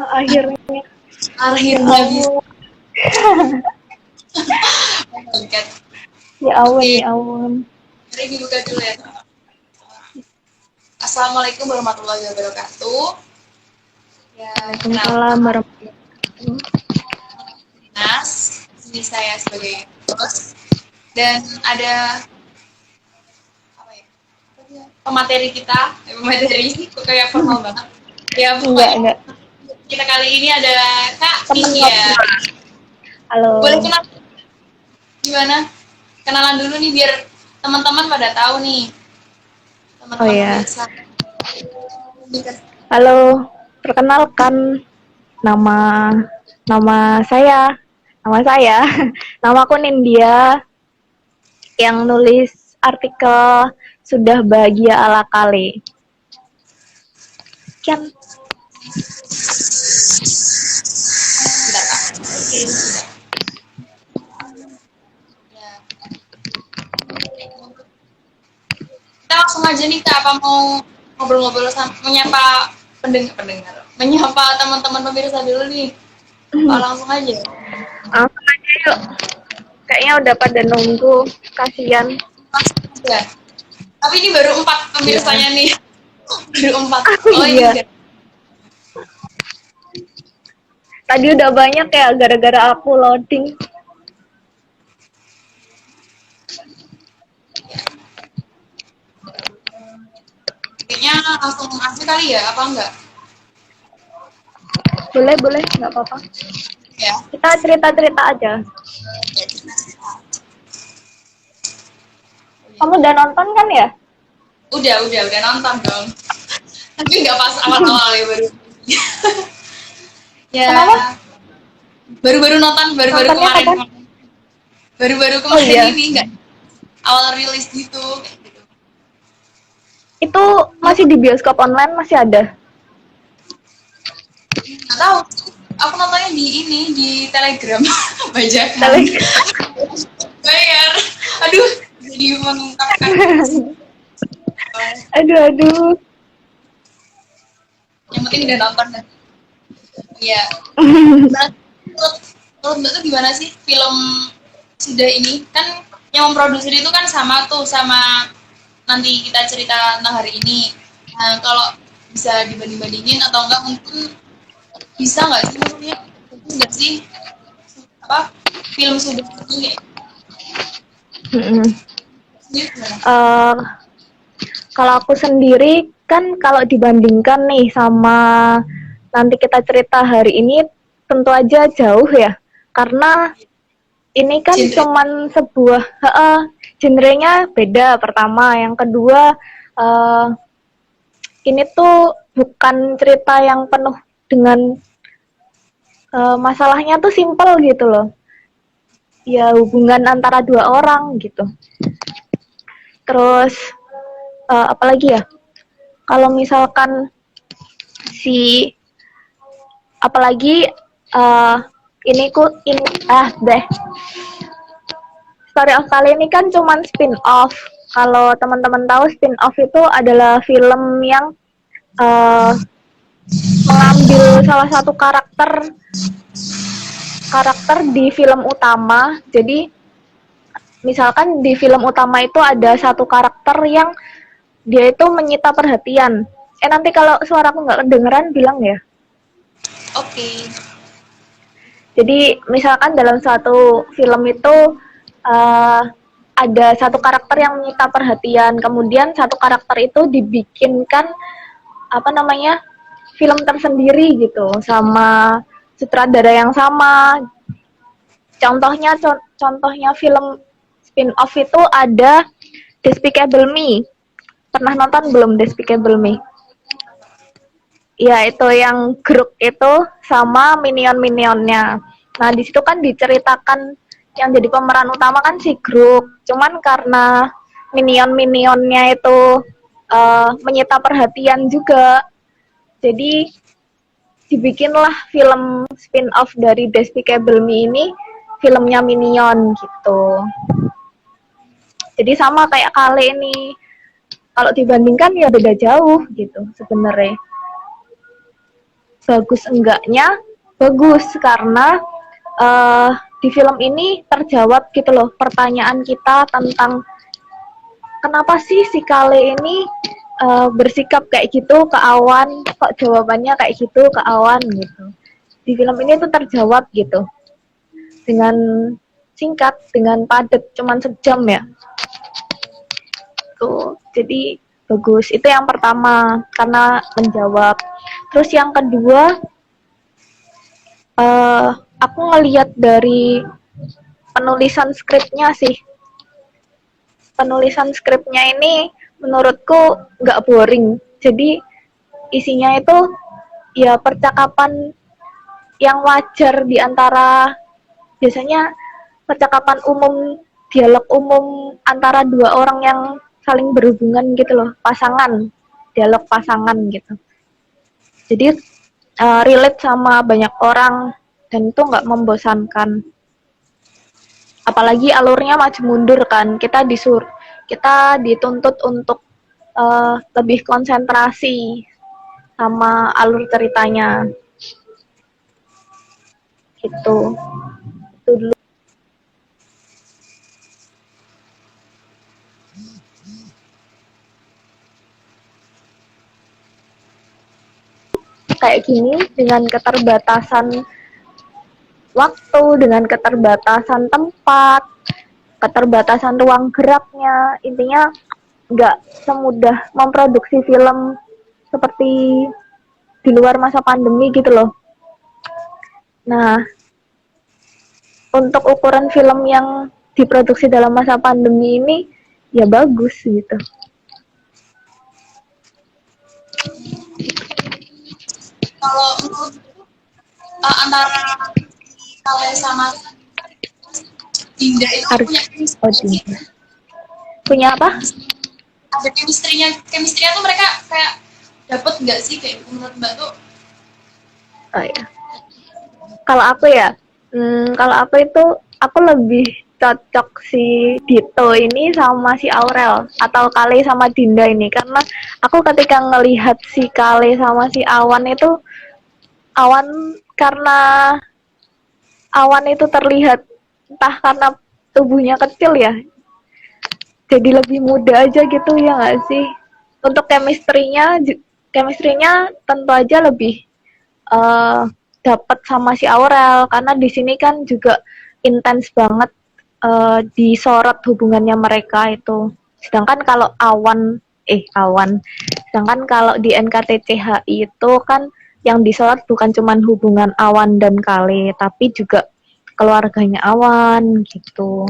Akhirnya. Akhirnya bisa. Ya ampun, Oke, ya ampun. mari dibuka dulu ya. Assalamualaikum warahmatullahi wabarakatuh. Ya, Waalaikumsalam kenalkan, warahmatullahi wabarakatuh. Nas. Ini saya sebagai host dan ada apa ya? Pemateri kita, pemateri kok kayak formal banget. Ya, pokoknya Enggak. kita kali ini ada Kak Temen Nindya. ngobrol. Halo. Boleh kenal gimana? Kenalan dulu nih biar teman-teman pada tahu nih, Oh teman-teman ya. pemirsa. Halo. Perkenalkan nama nama saya. Nama saya. Nama aku Nindya yang nulis artikel Sudah Bahagia Ala Kali. Sekian. Bentar, Kak. Oke. Ya. Kita langsung aja nih Kak, apa mau ngobrol-ngobrol sama menyapa pendengar, menyapa teman-teman pemirsa dulu nih. Apa langsung aja? Langsung aja yuk. Kayaknya udah pada nunggu. Kasian. Langsung aja. Tapi ini baru 4 Iya. pemirsanya nih. Baru 4. Oh Oh ini iya. enggak. Tadi udah banyak ya gara-gara aku loading. Kayaknya langsung aja kali ya, apa enggak? Boleh, nggak apa-apa. Ya. Kita cerita-cerita aja. Kamu udah nonton kan ya? Udah nonton dong. Tapi nggak pas awal-awal ya baru. Ya, Kenapa? baru-baru nonton, baru-baru Nontonnya kemarin. kapan? Baru-baru Oh kemarin iya. ini enggak awal rilis gitu, kayak gitu. Itu masih di bioskop online masih ada? Nggak tahu. Aku nontonnya di ini di Telegram bajakan. Telegram. Bayar. Aduh, jadi mengungkapkan. Aduh. Yang penting udah nonton kan. Iya. Nah, menurut Mbak tuh gimana sih film sudah ini kan yang memproduksi itu kan sama tuh sama nanti kita cerita tentang hari ini. Nah, kalau bisa dibanding-bandingin atau enggak mungkin bisa nggak sih maksudnya nggak sih apa film sudah ini gimana? Eh, kalau aku sendiri kan kalau dibandingkan nih sama nanti kita cerita hari ini tentu aja jauh ya. Karena ini kan Genre cuman sebuah genrenya beda pertama, yang kedua uh, ini tuh bukan cerita yang penuh dengan masalahnya tuh simple gitu loh, ya hubungan antara dua orang gitu. Terus apalagi ya, kalau misalkan si apalagi uh, ini deh, Story of Kali ini kan cuman spin-off. Kalau teman-teman tahu, spin-off itu adalah film yang uh, mengambil salah satu karakter di film utama. Jadi misalkan di film utama itu ada satu karakter yang dia itu menyita perhatian. Nanti kalau suaraku nggak kedengeran bilang ya. oke. Jadi misalkan dalam suatu film itu uh, ada satu karakter yang menyita perhatian, kemudian satu karakter itu dibikinkan apa namanya film tersendiri gitu sama sutradara yang sama. Contohnya film spin-off itu ada Despicable Me. Pernah nonton belum Despicable Me? Ya, itu yang grup itu sama minion-minionnya. Nah, di situ kan diceritakan yang jadi pemeran utama kan si grup. Cuman karena minion-minionnya itu menyita perhatian juga. Jadi dibikinlah film spin-off dari Despicable Me ini, filmnya Minion gitu. Jadi sama kayak kali ini. Kalau dibandingkan ya beda jauh gitu sebenarnya. bagus enggaknya bagus karena di film ini terjawab gitu loh pertanyaan kita tentang kenapa sih si Kale ini bersikap kayak gitu ke Awan, kok jawabannya kayak gitu ke Awan gitu. Di film ini tuh terjawab gitu dengan singkat, dengan padat, cuman sejam ya. Tuh, jadi bagus. Itu yang pertama karena menjawab. Terus yang kedua, aku ngelihat dari penulisan skripnya sih. Penulisan skripnya ini menurutku nggak boring. Jadi isinya itu ya percakapan yang wajar di antara biasanya percakapan umum, dialog umum antara dua orang yang saling berhubungan gitu loh, pasangan, dialog pasangan gitu. Jadi relate sama banyak orang dan itu nggak membosankan. Apalagi alurnya maju mundur kan, kita dituntut untuk lebih konsentrasi sama alur ceritanya gitu. Itu dulu. Kayak gini dengan keterbatasan waktu, dengan keterbatasan tempat, keterbatasan ruang geraknya, intinya nggak semudah memproduksi film seperti di luar masa pandemi gitu loh. Nah, untuk ukuran film yang diproduksi dalam masa pandemi ini ya bagus gitu. Kalau menurut antara Kale sama Dinda itu punya chemistry. Punya apa? Ada chemistry-nya tuh mereka kayak dapet nggak sih kayak menurut Mbak tuh? Oh ya. Kalau aku itu aku lebih cocok si Dito ini sama si Aurel atau Kale sama Dinda ini karena aku ketika ngelihat si Kale sama si karena Awan itu terlihat entah karena tubuhnya kecil ya jadi lebih muda aja gitu ya nggak sih. Untuk chemistry-nya tentu aja lebih dapat sama si Aurel karena di sini kan juga intens banget disorot hubungannya mereka itu. Sedangkan kalau sedangkan kalau di NKTCHI itu kan yang disorot bukan cuma hubungan Awan dan Kale, tapi juga keluarganya Awan gitu.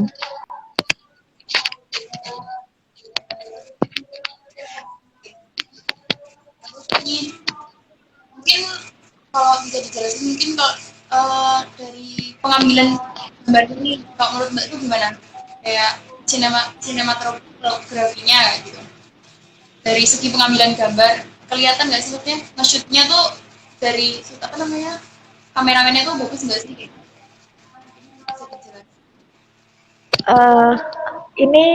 Mungkin kalau bisa dijelasin mungkin kalau dari pengambilan gambar ini kalau menurut Mbak itu gimana? Kayak sinematografinya gitu. Dari segi pengambilan gambar kelihatan nggak sih maksudnya nge-shootnya tuh dari apa namanya kameramennya tuh bagus nggak sih? Ini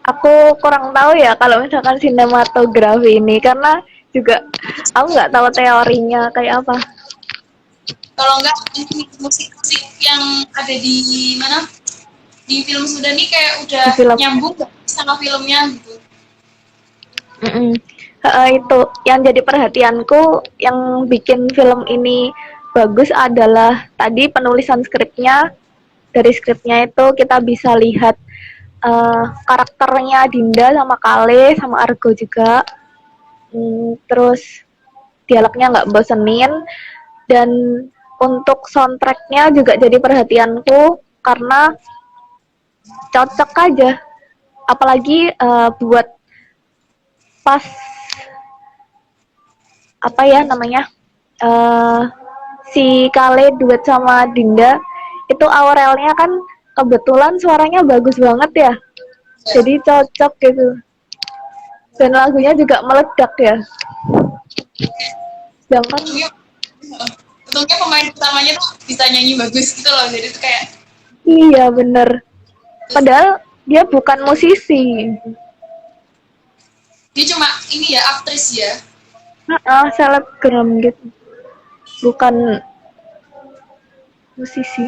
aku kurang tahu ya kalau misalkan sinematografi ini karena juga aku nggak tahu teorinya kayak apa. Kalau nggak musik-musik yang ada di mana di film Sunda nih kayak udah nyambung sama filmnya gitu. Itu yang jadi perhatianku yang bikin film ini bagus adalah tadi penulisan skripnya. Dari skripnya itu kita bisa lihat karakternya Dinda sama Kale sama Argo juga. Terus dialognya nggak bosenin dan untuk soundtracknya juga jadi perhatianku karena cocok aja apalagi buat pas apa ya namanya si Kale duet sama Dinda itu Aurelnya kan kebetulan suaranya bagus banget ya jadi cocok gitu dan lagunya juga meledak ya sedangkan untungnya pemain utamanya tuh bisa nyanyi bagus gitu loh jadi tuh kayak iya bener padahal dia bukan musisi dia cuma ini ya aktris ya selebgram gitu bukan musisi.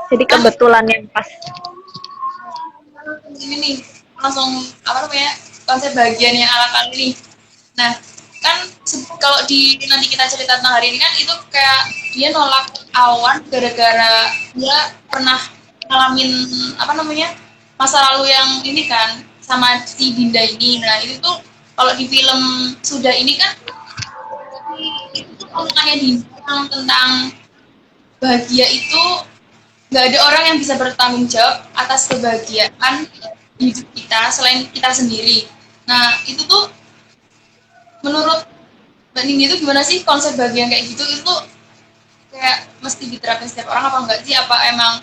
Jadi Kan kebetulan yang pas. ini nih langsung apa namanya konsep bagian yang ala kali ini. Nah kan kalau di nanti kita cerita tentang hari ini kan itu kayak dia nolak Awan gara-gara dia pernah ngalamin apa namanya masa lalu yang ini kan sama si Dinda ini. Nah itu tuh kalau di film sudah ini kan itu tuh omongannya Dinda tentang bahagia itu nggak ada orang yang bisa bertanggung jawab atas kebahagiaan hidup kita selain kita sendiri. Nah itu tuh menurut Mbak Nindi itu gimana sih konsep bahagia kayak gitu itu tuh kayak mesti diterapin setiap orang apa enggak sih? Apa emang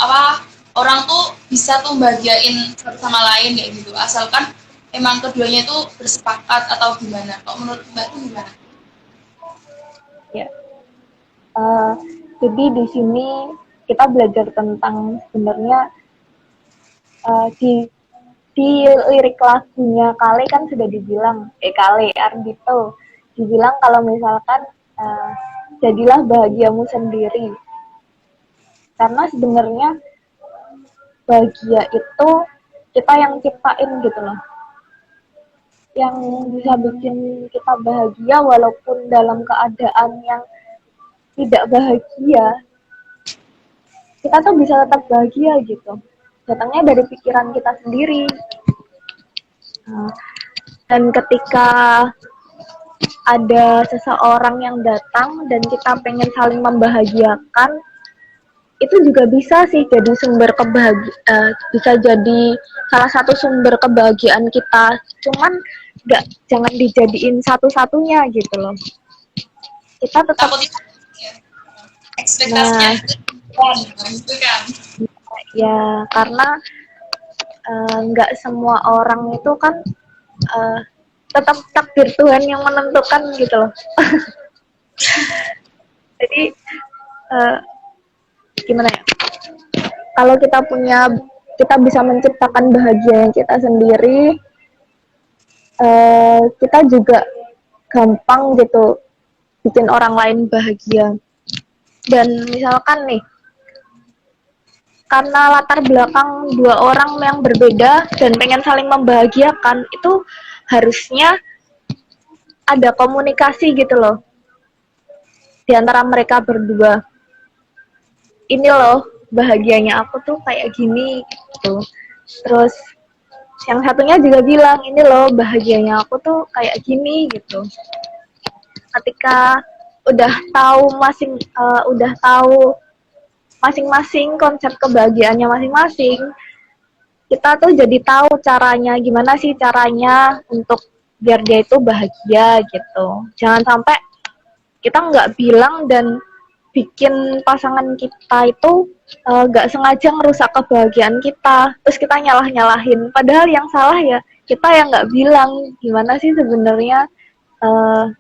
apa orang tuh bisa tuh bahagiain satu sama lain kayak gitu asalkan emang keduanya itu bersepakat atau gimana? Kalau menurut Mbak itu gimana? Ya. Jadi di sini kita belajar tentang sebenarnya di lirik lagunya Kale kan sudah dibilang Kale Ardito dibilang kalau misalkan jadilah bahagiamu sendiri, karena sebenarnya bahagia itu kita yang ciptain gitu loh, yang bisa bikin kita bahagia walaupun dalam keadaan yang tidak bahagia, kita tuh bisa tetap bahagia gitu, datangnya dari pikiran kita sendiri. Dan ketika ada seseorang yang datang dan kita pengen saling membahagiakan, itu juga bisa sih jadi sumber bisa jadi salah satu sumber kebahagiaan kita. Cuman jangan dijadiin satu-satunya gitu loh. Kita tetap Takutnya ya, ekspektasinya itu kan. ya karena nggak semua orang itu kan tetap takdir Tuhan yang menentukan gitu loh. Jadi gimana ya? Kalau kita bisa menciptakan bahagia yang kita sendiri, kita juga gampang gitu bikin orang lain bahagia. Dan misalkan nih, karena latar belakang dua orang yang berbeda dan pengen saling membahagiakan, itu harusnya ada komunikasi gitu loh di antara mereka berdua. Ini loh bahagianya aku tuh kayak gini gitu. Terus yang satunya juga bilang, ini loh bahagianya aku tuh kayak gini gitu. Ketika udah tahu masing-masing konsep kebahagiaannya masing-masing, kita tuh jadi tahu gimana sih caranya untuk biar dia itu bahagia gitu. Jangan sampai kita nggak bilang dan bikin pasangan kita itu nggak sengaja merusak kebahagiaan kita, terus kita nyalah-nyalahin, padahal yang salah ya kita yang nggak bilang gimana sih sebenarnya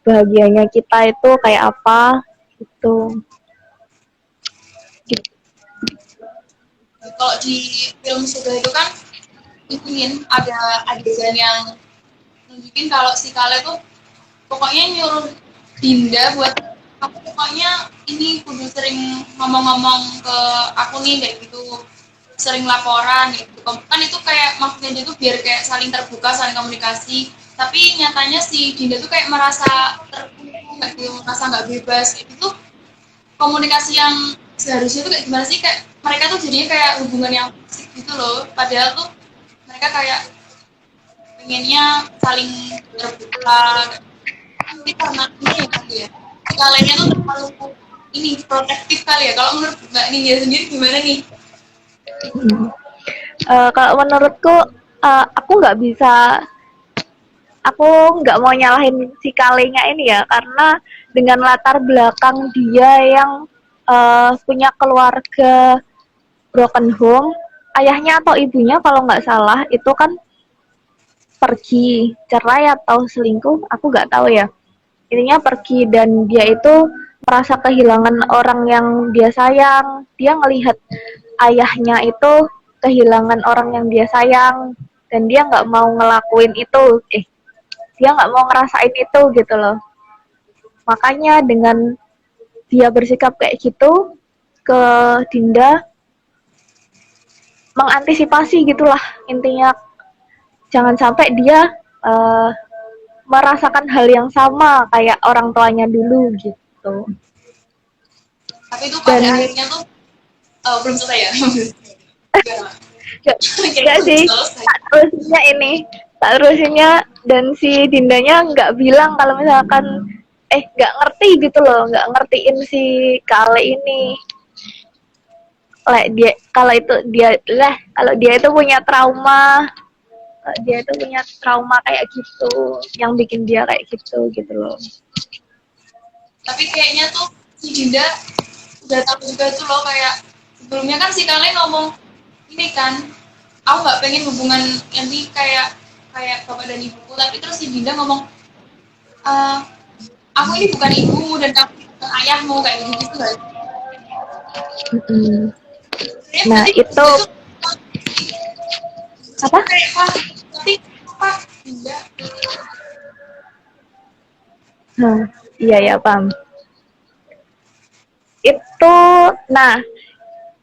bahagianya kita itu kayak apa gitu. Kalau di film sudah itu kan ingin ada adegan yang nunjukin kalau si Kale tuh pokoknya nyuruh Dinda buat aku pokoknya ini kudu sering ngomong-ngomong ke aku nih kayak gitu, sering laporan gitu kan, itu kayak maksudnya dia tuh biar kayak saling terbuka, saling komunikasi. Tapi nyatanya si Dinda tuh kayak merasa terkungkung kayak gitu, merasa nggak bebas kayak gitu. Komunikasi yang seharusnya tuh kayak gimana sih, kayak mereka tuh jadinya kayak hubungan yang fisik gitu loh, padahal tuh mereka kayak pengennya saling terbuka. Tapi karena ini ya kali ya, kaliannya tuh terlalu ini protektif kali ya. Kalau menurut Mbak Nindya sendiri gimana nih? Kalau menurutku aku nggak mau nyalahin si Kalenya ini ya, karena dengan latar belakang dia yang punya keluarga broken home, ayahnya atau ibunya kalau nggak salah itu kan pergi cerai atau selingkuh, aku nggak tahu ya. Intinya pergi dan dia itu merasa kehilangan orang yang dia sayang. Dia ngelihat ayahnya itu kehilangan orang yang dia sayang dan dia nggak mau ngelakuin itu. Dia nggak mau ngerasain itu gitu loh. Makanya dengan dia bersikap kayak gitu ke Dinda, mengantisipasi gitulah intinya, jangan sampai dia uh, merasakan hal yang sama kayak orang tuanya dulu gitu. Tapi itu pada Dan akhirnya tuh belum selesai ya. gak, Kayak gak belum sih, selesai. tak terusinnya, dan si Dindanya nggak bilang kalau misalkan nggak ngerti gitu loh, nggak ngertiin si Kale ini. Dia kalau itu dia lah, kalau dia itu punya trauma, dia itu punya trauma kayak gitu yang bikin dia kayak gitu loh. Tapi kayaknya tuh si Dinda udah tahu juga tuh loh, kayak sebelumnya kan si Kale ngomong ini kan, aku nggak pengen hubungan ini kayak kayak bapak dan ibuku, tapi terus si Dinda ngomong, "Eh, aku ini bukan ibumu dan kamu bukan ayahmu," kayak gitu gitu kan. Mm-mm. Sebenarnya Nah berarti itu itu apa? kayak tapi apa Dinda. Iya ya paham. Itu, nah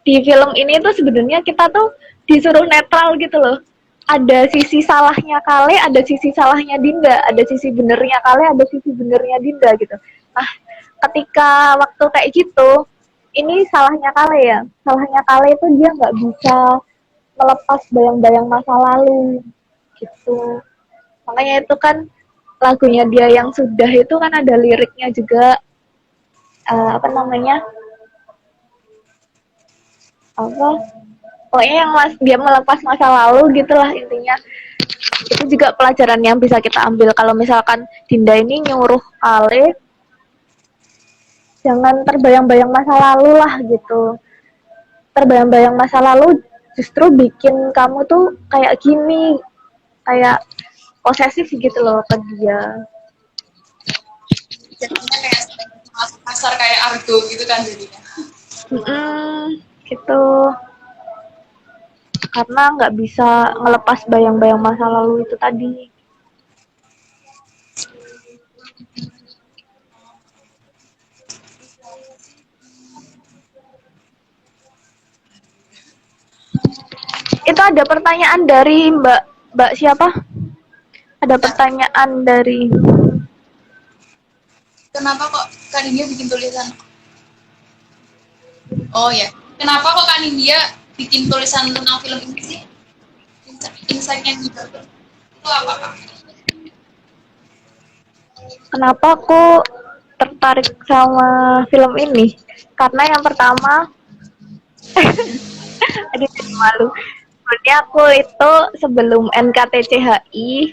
di film ini tuh sebenarnya kita tuh disuruh netral gitu loh. Ada sisi salahnya Kale, ada sisi salahnya Dinda, ada sisi benernya Kale, ada sisi benernya Dinda gitu. Nah, ketika waktu kayak gitu, ini salahnya Kale ya. Salahnya Kale itu dia nggak bisa melepas bayang-bayang masa lalu gitu. Makanya itu kan lagunya dia yang sudah itu kan ada liriknya juga, apa namanya, apa, pokoknya yang dia melepas masa lalu gitulah intinya. Itu juga pelajaran yang bisa kita ambil kalau misalkan Dinda ini nyuruh Ale jangan terbayang-bayang masa lalu lah gitu. Terbayang-bayang masa lalu justru bikin kamu tuh kayak gini, kayak posesif gitu loh ke dia. Jadinya kayak pasar kayak argo gitu kan jadinya. Gitu, karena nggak bisa ngelepas bayang-bayang masa lalu itu tadi. Itu ada pertanyaan dari Mbak siapa? Ada Nah, pertanyaan dari kenapa kok Kak Nindya bikin tulisan? Oh ya, kenapa kok Kak Nindya bikin tulisan tentang film ini sih? Insight-nya gitu. Itu apa Kak? kenapa aku tertarik sama film ini? Karena yang pertama, aduh jadi malu. Sebenarnya aku itu sebelum NKTCHI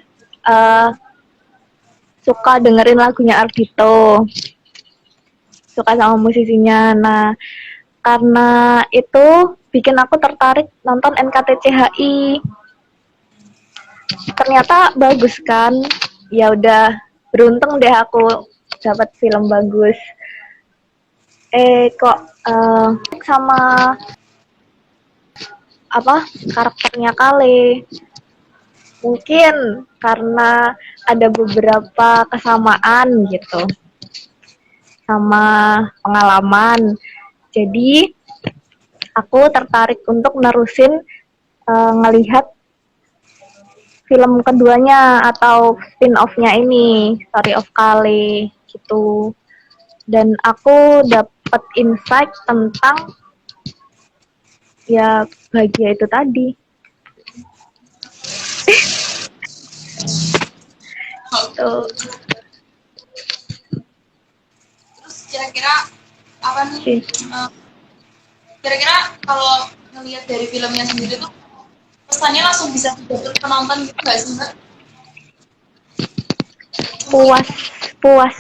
suka dengerin lagunya Ardhito, suka sama musisinya. Nah, karena itu bikin aku tertarik nonton NKTCHI. Ternyata bagus kan? Ya udah, beruntung deh aku dapat film bagus. Kok sama apa karakternya Kale, mungkin karena ada beberapa kesamaan gitu sama pengalaman, jadi aku tertarik untuk nerusin ngelihat film keduanya atau spin-off-nya ini, Story of Kale gitu. Dan aku dapat insight tentang ya bahagia itu tadi. Tuh. Terus kira-kira apa nih? Sih. Kira-kira kalau ngelihat dari filmnya sendiri tuh pesannya langsung bisa didapat penonton gitu nggak sih Mbak? Mungkin Puas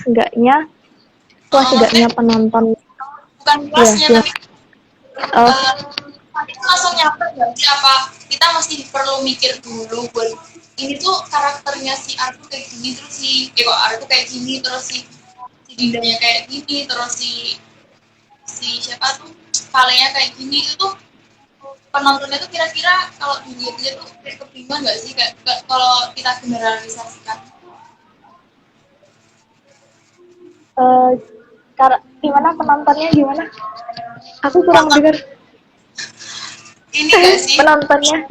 enggaknya penonton. bukan Iya, kelasnya iya. tapi Oh, uh, itu langsung nyampe berarti apa kita masih perlu mikir dulu buat ini tuh karakternya si Artu kayak gini, terus kok Artu kayak gini, terus si Dindanya kayak gini, terus si siapa tuh Kalenya kayak gini, itu tuh penontonnya tuh kira-kira kalau dilihat-lihat tuh kayak kebingungan nggak sih kalau kita generalisasikan? eh gimana penontonnya gimana? Aku kurang Penonton dengar. ini gak sih? Penontonnya.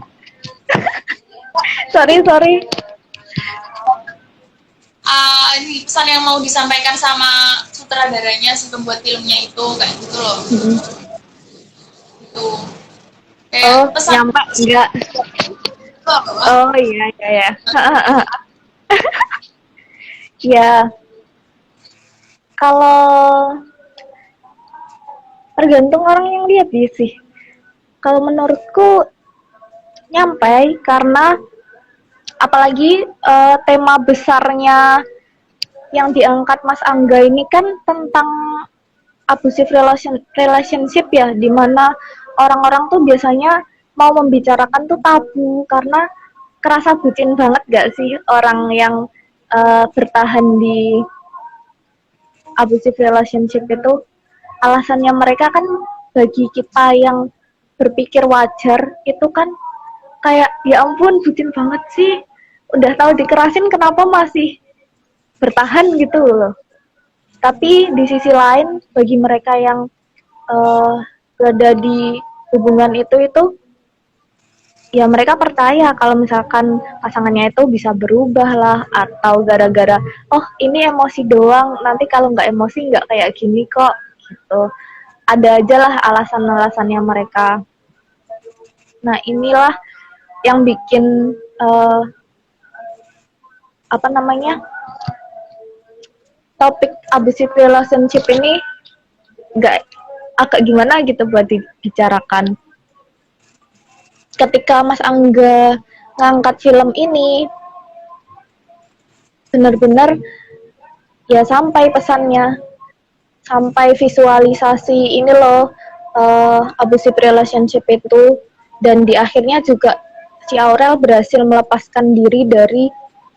Sorry. Ini pesan yang mau disampaikan sama sutradaranya si pembuat filmnya itu kayak gitu loh. Itu Oh, kayak pesan nyampe enggak? apa? Oh iya. Ya, kalau tergantung orang yang lihat sih. Kalau menurutku nyampe karena apalagi tema besarnya yang diangkat Mas Angga ini kan tentang abusive relationship ya, dimana orang-orang tuh biasanya mau membicarakan tuh tabu karena kerasa bucin banget gak sih orang yang bertahan di abusive relationship itu. Alasannya mereka kan bagi kita yang berpikir wajar itu kan kayak ya ampun bucin banget sih, udah tahu dikerasin kenapa masih bertahan gitu loh. Tapi di sisi lain bagi mereka yang berada di hubungan itu ya mereka percaya kalau misalkan pasangannya itu bisa berubah lah, atau gara-gara oh ini emosi doang, nanti kalau nggak emosi nggak kayak gini kok gitu. Ada aja lah alasan-alasannya mereka. Nah inilah yang bikin apa namanya, topik abusive relationship ini nggak agak gimana gitu buat dibicarakan. Ketika Mas Angga ngangkat film ini, benar-benar ya sampai pesannya, sampai visualisasi ini loh abusive relationship itu, dan di akhirnya juga si Aurel berhasil melepaskan diri dari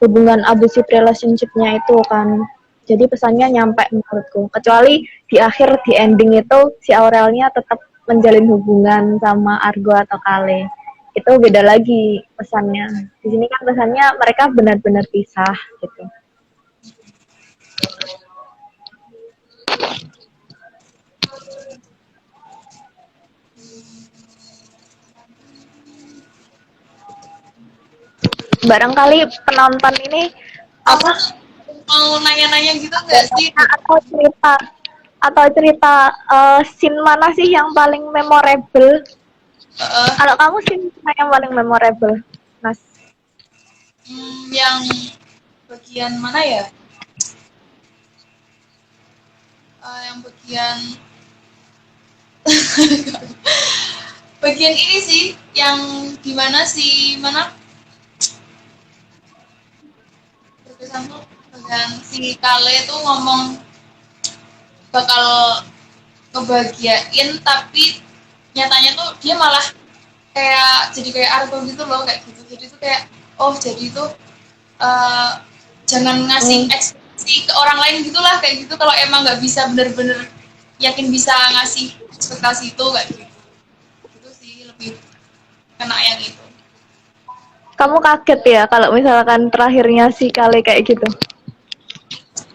hubungan abusive relationship-nya itu kan. Jadi pesannya nyampe menurutku. Kecuali di akhir, di ending itu si Aurelnya tetap menjalin hubungan sama Argo atau Kale. Itu beda lagi pesannya. Di sini kan pesannya mereka benar-benar pisah gitu. Barangkali penonton ini Kamu apa mau nanya-nanya gitu nggak sih? atau cerita scene mana sih yang paling memorable? Uh, Kalau kamu scene mana yang paling memorable, Mas? yang bagian mana ya? Yang bagian bagian ini sih, yang dimana sih mana? Berkesan tuh bagian si Kale tuh ngomong bakal ngebahagiain, tapi nyatanya tuh dia malah kayak jadi kayak Argo gitu loh, kayak gitu. Jadi tuh kayak oh jadi tuh uh, jangan ngasih ekspektasi ke orang lain gitulah, kayak gitu kalau emang nggak bisa bener-bener yakin bisa ngasih ekspektasi itu kayak gitu. Itu sih lebih kena yang itu. Kamu kaget ya kalau misalkan terakhirnya si Kale kayak gitu?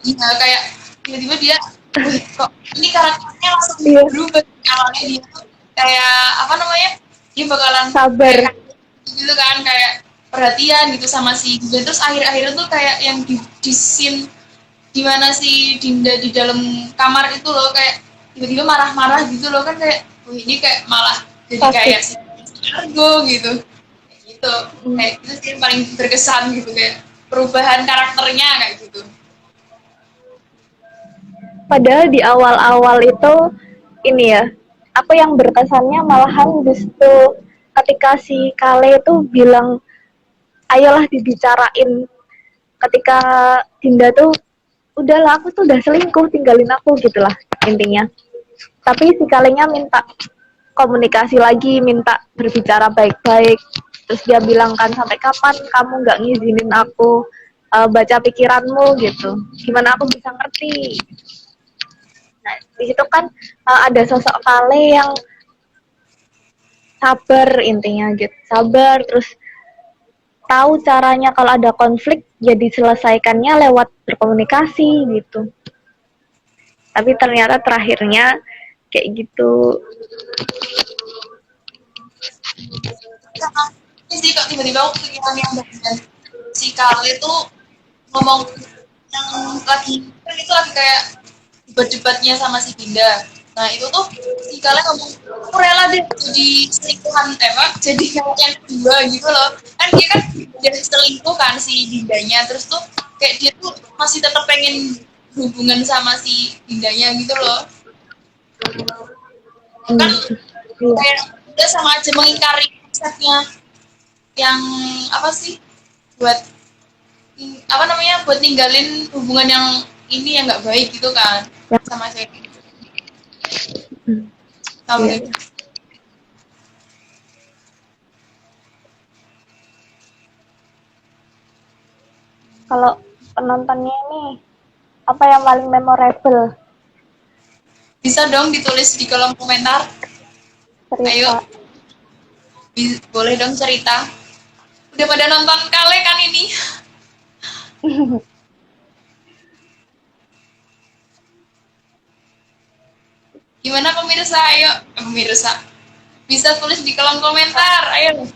Iya kayak tiba-tiba dia, wih kok ini karakternya langsung Iya. berubah. Awalnya dia tuh kayak apa namanya, dia bakalan Sabar. kayak gitu kan, kayak perhatian gitu sama si Dinda, terus akhir-akhirnya tuh kayak yang di scene dimana si Dinda di dalam kamar itu loh, kayak tiba-tiba marah-marah gitu loh kan, kayak wih ini kayak malah jadi kayak si Argo gitu, kayak gitu. Kayak itu sih yang paling berkesan gitu, kayak perubahan karakternya kayak gitu. Padahal di awal-awal itu ini ya, apa yang berkesannya malahan justru ketika si Kale itu bilang ayolah dibicarain, ketika Dinda tuh udahlah aku tuh udah selingkuh tinggalin aku gitulah intinya. Tapi si Kalenya minta komunikasi lagi, minta berbicara baik-baik. Terus dia bilang kan sampai kapan kamu nggak ngizinin aku baca pikiranmu gitu, gimana aku bisa ngerti. Nah di situ kan ada sosok Kale yang sabar intinya gitu, sabar, terus tahu caranya kalau ada konflik jadi selesaikannya lewat berkomunikasi gitu. tapi ternyata terakhirnya kayak gitu. Karena ini sih kok tiba-tiba aku kepikiran yang bagian si Kale tuh ngomong yang lagi kan itu lagi kayak debat-debatnya sama si Dinda. Nah itu tuh si Kale ngomong aku rela deh jadi selingkuhan jadi kayak yang kedua gitu loh. Kan dia kan jadi selingkuh kan si Dindanya, terus tuh kayak dia tuh masih tetap pengen hubungan sama si Dindanya gitu loh. Kan Iya. kayak udah sama aja mengingkari konsepnya yang apa sih buat apa namanya buat ninggalin hubungan yang ini yang nggak baik gitu kan Ya. sama saya Iya, tahu deh. iya. Kalau penontonnya ini apa yang paling memorable? Bisa dong ditulis di kolom komentar. Ayo, Cerita. boleh dong cerita. Udah pada nonton Kale kan ini? Gimana pemirsa? Ayo, pemirsa. Bisa tulis di kolom komentar. Ayo.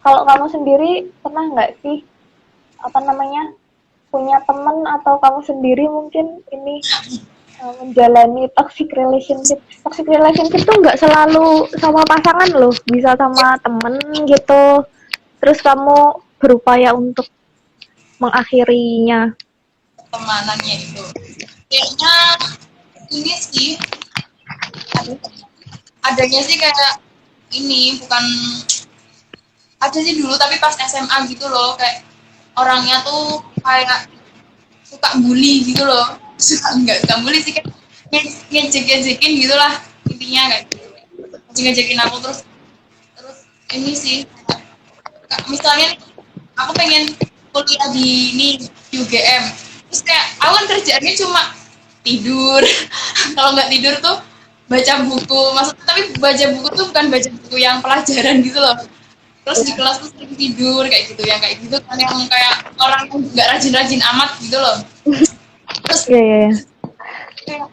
Kalau kamu sendiri pernah nggak sih apa namanya punya teman atau kamu sendiri mungkin ini menjalani toxic relationship? Toxic relationship tuh nggak selalu sama pasangan loh, bisa sama temen gitu. Terus kamu berupaya untuk mengakhirinya. Temanannya itu. Kayaknya ini sih adanya sih kayak ini bukan ada sih dulu tapi pas SMA gitu loh kayak orangnya tuh kayak suka bully gitu loh suka bully sih kayak ngejek-ngejekin gitu lah intinya kayak gitu ngejek-ngejekin aku terus terus ini sih misalnya nih, aku pengen kuliah di ini di UGM terus kayak aku kan kerjaannya cuma tidur kalau nggak tidur tuh baca buku maksudnya tapi baca buku tuh bukan baca buku yang pelajaran gitu loh terus di kelas tuh sering tidur kayak gitu yang kayak gitu kan yang kayak orang yang nggak rajin-rajin amat gitu loh terus Iya, iya, iya. kayak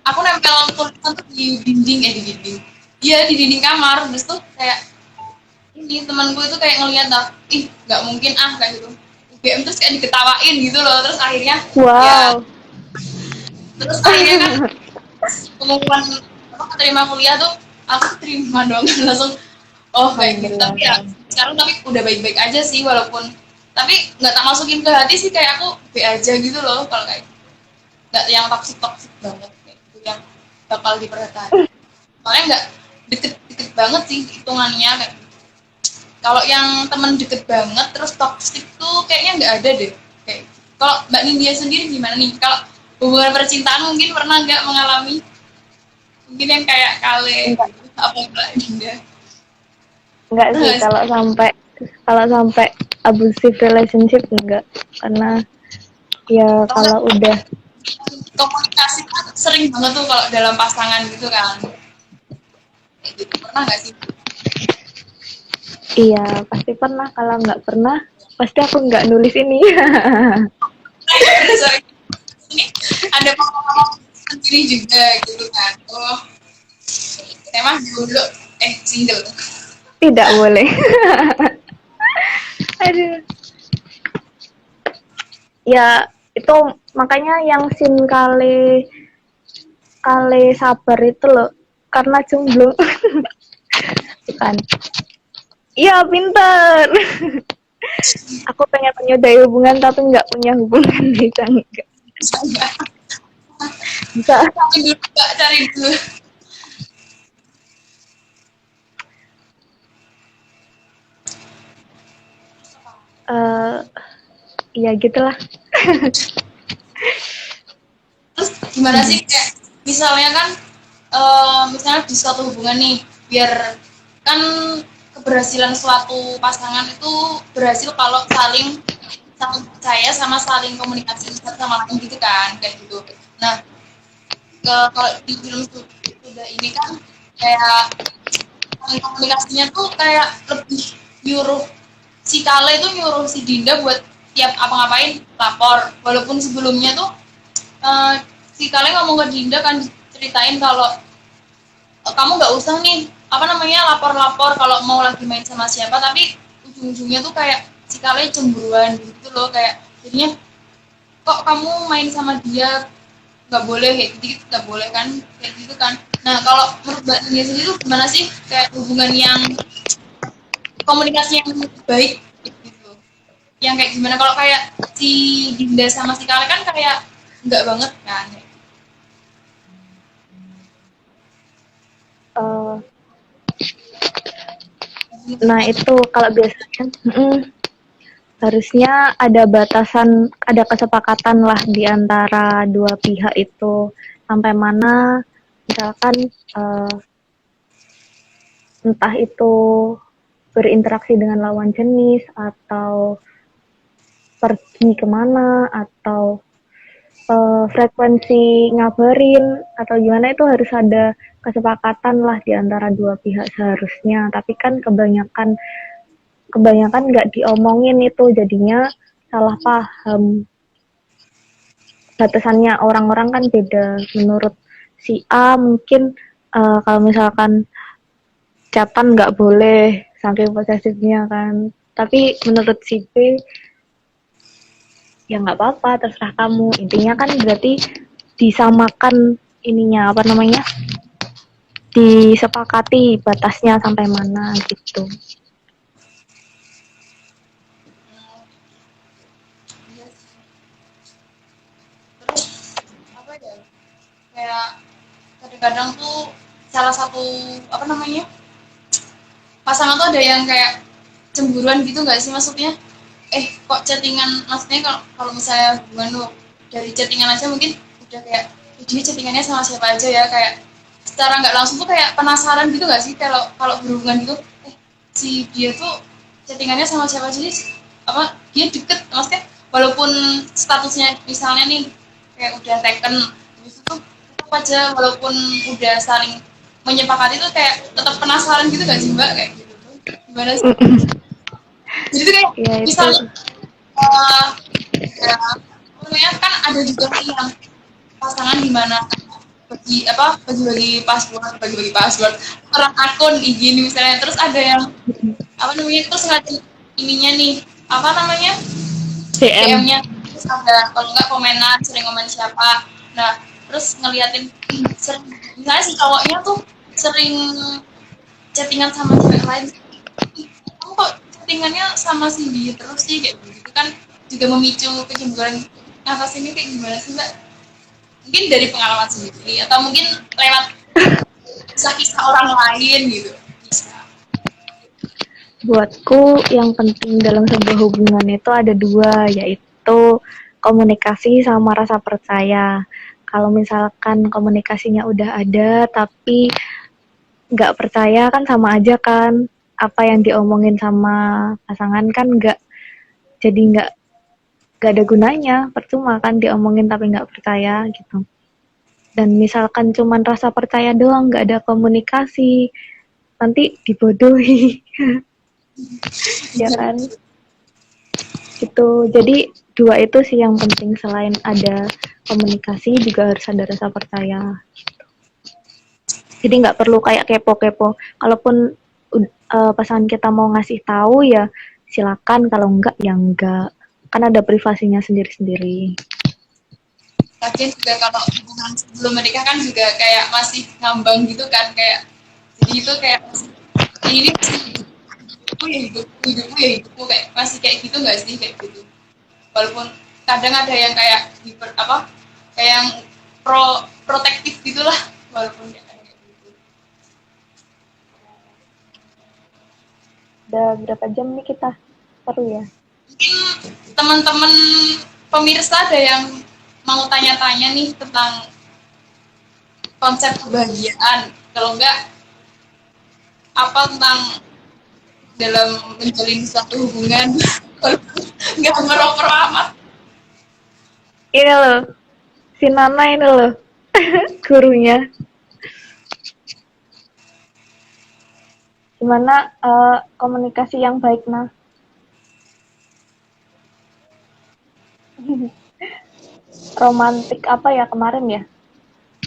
aku nempel tulisan tuh di dinding di dinding iya di dinding kamar terus tuh kayak ini temanku itu kayak ngeliat lah ih nggak mungkin kayak gitu UGM terus kayak diketawain gitu loh terus akhirnya ya Wow. terus akhirnya kan pengumuman apa keterima kuliah tuh aku terima dong langsung oh kayak gitu tapi ya sekarang tapi udah baik-baik aja sih walaupun tapi nggak tak masukin ke hati sih kayak aku be aja gitu loh kalau kayak nggak yang toksik banget kayak gitu yang bakal diperhatikan soalnya nggak deket-deket banget sih hitungannya kayak kalau yang temen deket banget terus toksik tuh kayaknya nggak ada deh kayak kalau Mbak Nindya sendiri gimana nih kalau hubungan percintaan mungkin pernah nggak mengalami mungkin yang kayak Kale Enggak, apa Mbak Nindya enggak sih kalau sampai abusive relationship enggak. Karena ya karena kalau udah komunikasi kan sering banget tuh kalau dalam pasangan gitu kan kayak gitu pernah nggak sih iya pasti pernah, kalau nggak pernah pasti aku nggak nulis ini. sorry ini ada pengalaman sendiri juga gitu kan oh tema dulu single Tidak boleh. Aduh. Ya itu makanya yang scene kali kali sabar itu loh, karena jomblo. Bukan. Iya pinter. Aku pengen menyudahi hubungan tapi nggak punya hubungan, bisa nggak? Bisa. cari dulu Mbak, cari dulu Ya gitulah. terus gimana sih kayak misalnya kan misalnya di suatu hubungan nih biar kan keberhasilan suatu pasangan itu berhasil kalau saling saling percaya sama saling komunikasi satu sama lain gitu kan kayak gitu nah kalau di film sudah ini kan kayak saling komunikasinya tuh kayak lebih nyuruh si Kale itu nyuruh si Dinda buat tiap apa ngapain lapor, walaupun sebelumnya tuh si Kale ngomong ke Dinda kan, ceritain kalau kamu nggak usah nih apa namanya lapor-lapor kalau mau lagi main sama siapa, tapi ujung-ujungnya tuh kayak si Kale cemburuan gitu loh, kayak jadinya kok kamu main sama dia, nggak boleh kayak gitu, nggak boleh kan kayak gitu kan. Nah kalau menurut Mbak Dinda sendiri tuh gimana sih kayak hubungan yang komunikasi yang baik gitu, yang kayak gimana kalau kayak si Dinda sama si Kale kan kayak nggak banget kan. Eh, nah itu kalau biasanya harusnya ada batasan, ada kesepakatan lah di antara dua pihak itu sampai mana, misalkan entah itu berinteraksi dengan lawan jenis atau pergi kemana atau frekuensi ngabarin atau gimana, itu harus ada kesepakatan lah di antara dua pihak seharusnya. Tapi kan kebanyakan nggak diomongin, itu jadinya salah paham. Batasannya orang-orang kan beda. Menurut si A mungkin kalau misalkan chatan nggak boleh saking posesifnya kan, tapi menurut si B ya nggak apa-apa, terserah kamu. Intinya kan berarti disamakan ininya, apa namanya, disepakati batasnya sampai mana gitu. Terus apa ya, kayak kadang-kadang tuh salah satu apa namanya pasangan tuh ada yang kayak cemburuan gitu nggak sih, maksudnya kok chattingan, maksudnya kalau misalnya hubungan lo dari chattingan aja mungkin udah kayak dia chattingannya sama siapa aja ya, kayak secara nggak langsung tuh kayak penasaran gitu nggak sih kalau kalau berhubungan gitu, si dia tuh chattingannya sama siapa aja sih, apa dia deket, maksudnya walaupun statusnya misalnya nih kayak udah taken, habis itu tetap aja walaupun udah saling menyepakati tuh kayak tetap penasaran gitu nggak sih Mbak, kayak gitu tuh gimana sih? Jadi tuh kayak Ya itu. misalnya uh, ya, namanya kan ada juga nih yang pasangan di mana bagi-bagi password orang akun IG nih misalnya, terus ada yang apa namanya terus ngeliatin ininya nih apa namanya DM. DM-nya, terus ada kalau nggak komenan sering komen siapa, nah terus ngeliatin sering misalnya si cowoknya tuh sering chattingan sama cewek lain, kamu kok chattingannya sama si dia terus sih kayak begitu kan, juga memicu kecemburuan atas ini, kayak gimana sih Mbak? Mungkin dari pengalaman sendiri atau mungkin lewat kisah-kisah orang lain gitu bisa. Buatku yang penting dalam sebuah hubungan itu ada dua, yaitu komunikasi sama rasa percaya. Kalau misalkan komunikasinya udah ada tapi nggak percaya, kan sama aja kan, apa yang diomongin sama pasangan kan nggak ada gunanya, percuma kan diomongin tapi nggak percaya gitu. Dan misalkan cuman rasa percaya doang, nggak ada komunikasi, nanti dibodohi. Ya kan, gitu. Jadi dua itu sih yang penting, selain ada komunikasi juga harus ada rasa percaya. Jadi nggak perlu kayak kepo-kepo. Kalaupun pasangan kita mau ngasih tahu ya silakan, kalau enggak ya enggak. Kan ada privasinya sendiri-sendiri. Lagian juga kalau hubungan sebelum menikah kan juga kayak masih ngambang gitu kan, kayak jadi itu kayak ini masih hidupku kayak masih kayak gitu nggak sih, kayak gitu walaupun kadang ada yang kayak kayak yang protektif gitulah, walaupun kayak gitu. Udah berapa jam nih kita? Seru ya. Mungkin teman-teman pemirsa ada yang mau tanya-tanya nih tentang konsep kebahagiaan, kalau enggak apa tentang dalam menjalin suatu hubungan nggak meroper amat. Ini loh, si Nana ini loh, gurunya. Gimana komunikasi yang baik, nah? romantic apa ya kemarin ya?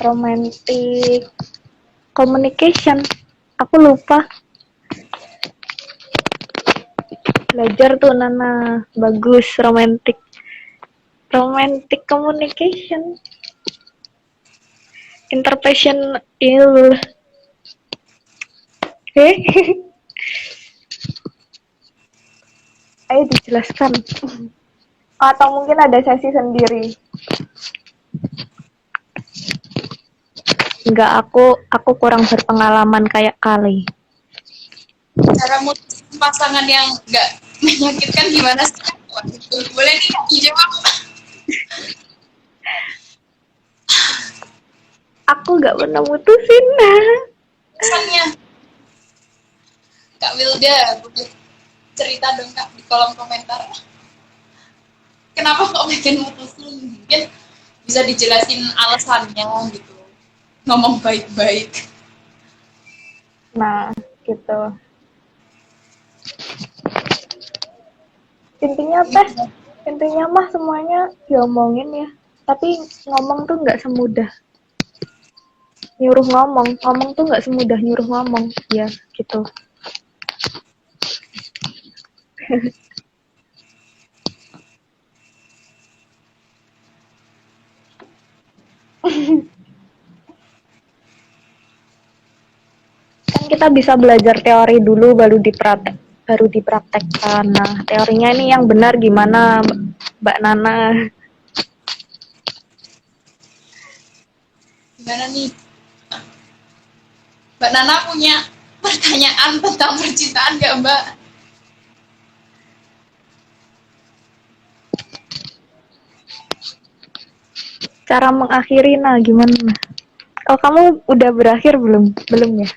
Romantic communication. Aku lupa. Belajar tuh Nana, bagus romantic communication. Interpretation il. Ayo dijelaskan. Atau mungkin ada sesi sendiri. Enggak, aku kurang berpengalaman kayak kali. Cara mutusin pasangan yang nggak menyakitkan gimana sih? Boleh nih dijawab. Aku nggak pernah mutusin. Pesannya Kak Wilda, boleh cerita dong Kak di kolom komentar. Kenapa kok bikin mutusin? Mungkin bisa dijelasin alasannya gitu. Ngomong baik-baik. Nah, gitu. Intinya mah semuanya diomongin ya. Tapi ngomong tuh nggak semudah nyuruh ngomong tuh nggak semudah nyuruh ngomong ya gitu. Kan kita bisa belajar teori dulu baru dipraktekkan. Nah, teorinya ini yang benar gimana Mbak Nana? Gimana nih? Mbak Nana punya pertanyaan tentang percintaan nggak Mbak? Cara mengakhiri, nah gimana? Oh, kamu udah berakhir belum? Belum ya?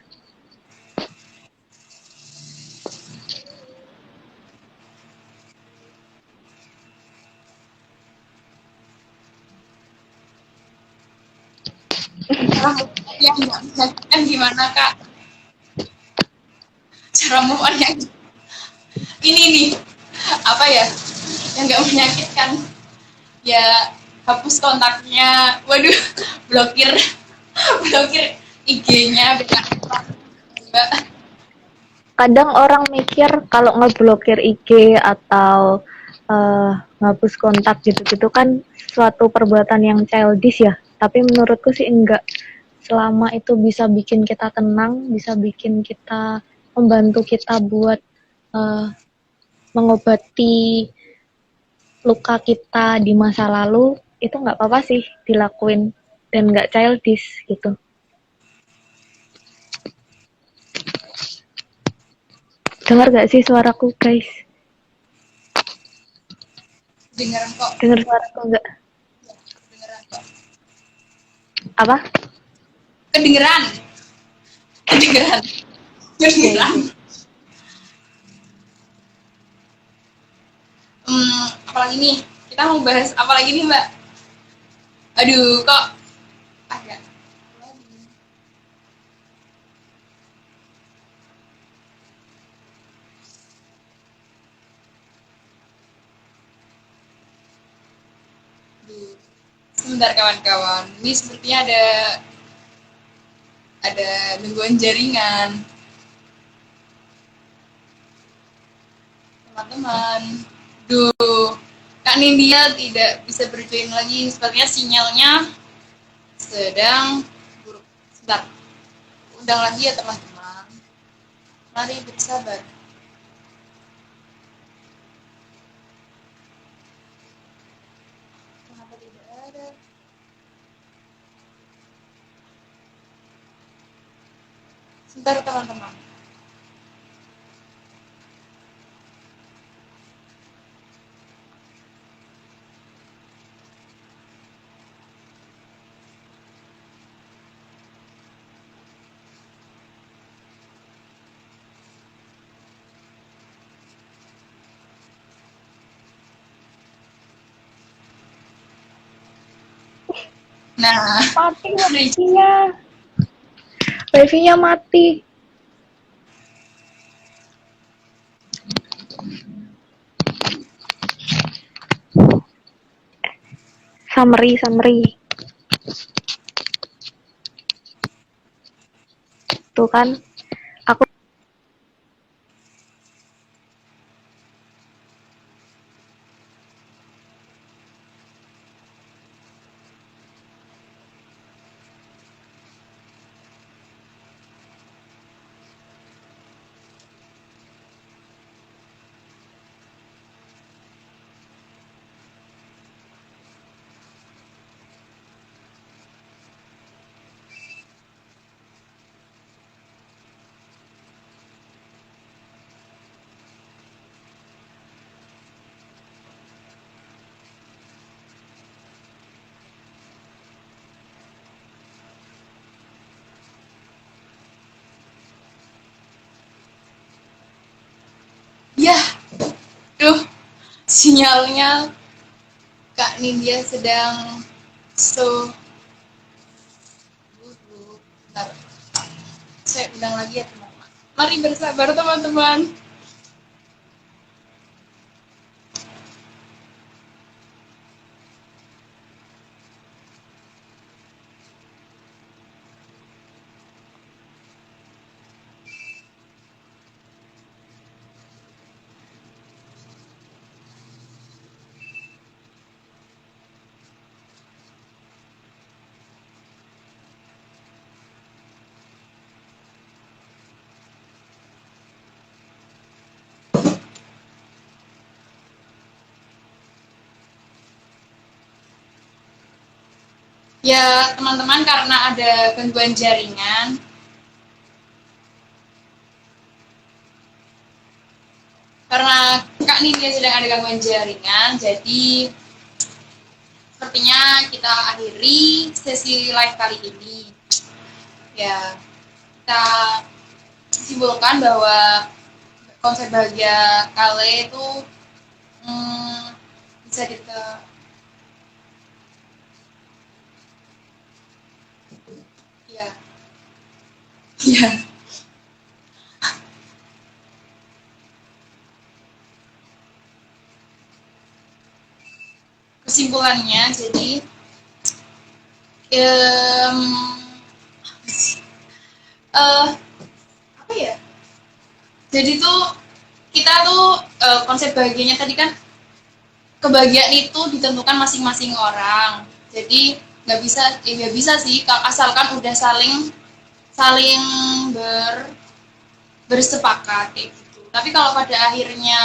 Yang nggak menyakitkan gimana Kak? Cara move on yang ini nih, apa ya? Yang nggak menyakitkan. Ya hapus kontaknya, waduh, blokir IG-nya, Mbak. Kadang orang mikir kalau ngeblokir IG atau ngapus kontak gitu-gitu kan suatu perbuatan yang childish ya. Tapi menurutku sih enggak. Selama itu bisa bikin kita tenang, bisa bikin kita membantu kita buat mengobati luka kita di masa lalu, itu nggak apa-apa sih dilakuin dan nggak childish gitu. Dengar gak sih suaraku guys? Dengeran kok. Dengar suaraku nggak? Dengeran kok. Apa? Kedengeran. Kedengeran. Kedengeran. Apalagi nih? Kita mau bahas apa lagi nih, Mbak? Aduh, kok agak sebentar kawan-kawan. Ini sepertinya ada gangguan jaringan. Teman-teman. Duh, Kak Nindya tidak bisa berjoin lagi. Sepertinya sinyalnya sedang buruk. Sebentar. Undang lagi ya teman-teman. Mari bersabar. Kenapa tidak ada? Sebentar teman-teman. Nah, Mati wifi-nya. Wifi-nya mati. summary tuh kan aku Ya, tuh sinyalnya Kak Nindya sedang so buruk. Bentar. Saya undang lagi ya teman-teman. Mari bersabar teman-teman. Ya teman-teman, karena ada gangguan jaringan, karena Kak Nindya sedang ada gangguan jaringan, jadi sepertinya kita akhiri sesi live kali ini. Ya, kita simpulkan bahwa konsep bahagia Kale itu bisa ya, ya. Kesimpulannya, jadi apa ya? Jadi tuh kita tuh konsep bahagianya tadi kan, kebahagiaan itu ditentukan masing-masing orang. Jadi nggak bisa sih asalkan udah saling bersepakat kayak gitu. Tapi kalau pada akhirnya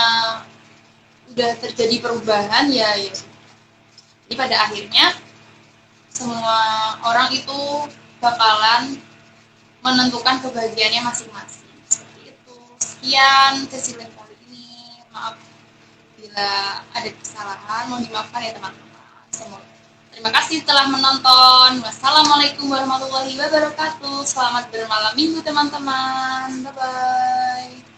udah terjadi perubahan ya. Jadi pada akhirnya semua orang itu bakalan menentukan kebahagiaannya masing-masing. Seperti itu. Sekian sesi live kali ini. Maaf bila ada kesalahan, mohon dimaafkan ya teman-teman. Terima kasih telah menonton. Wassalamualaikum warahmatullahi wabarakatuh. Selamat bermalam minggu teman-teman. Bye-bye.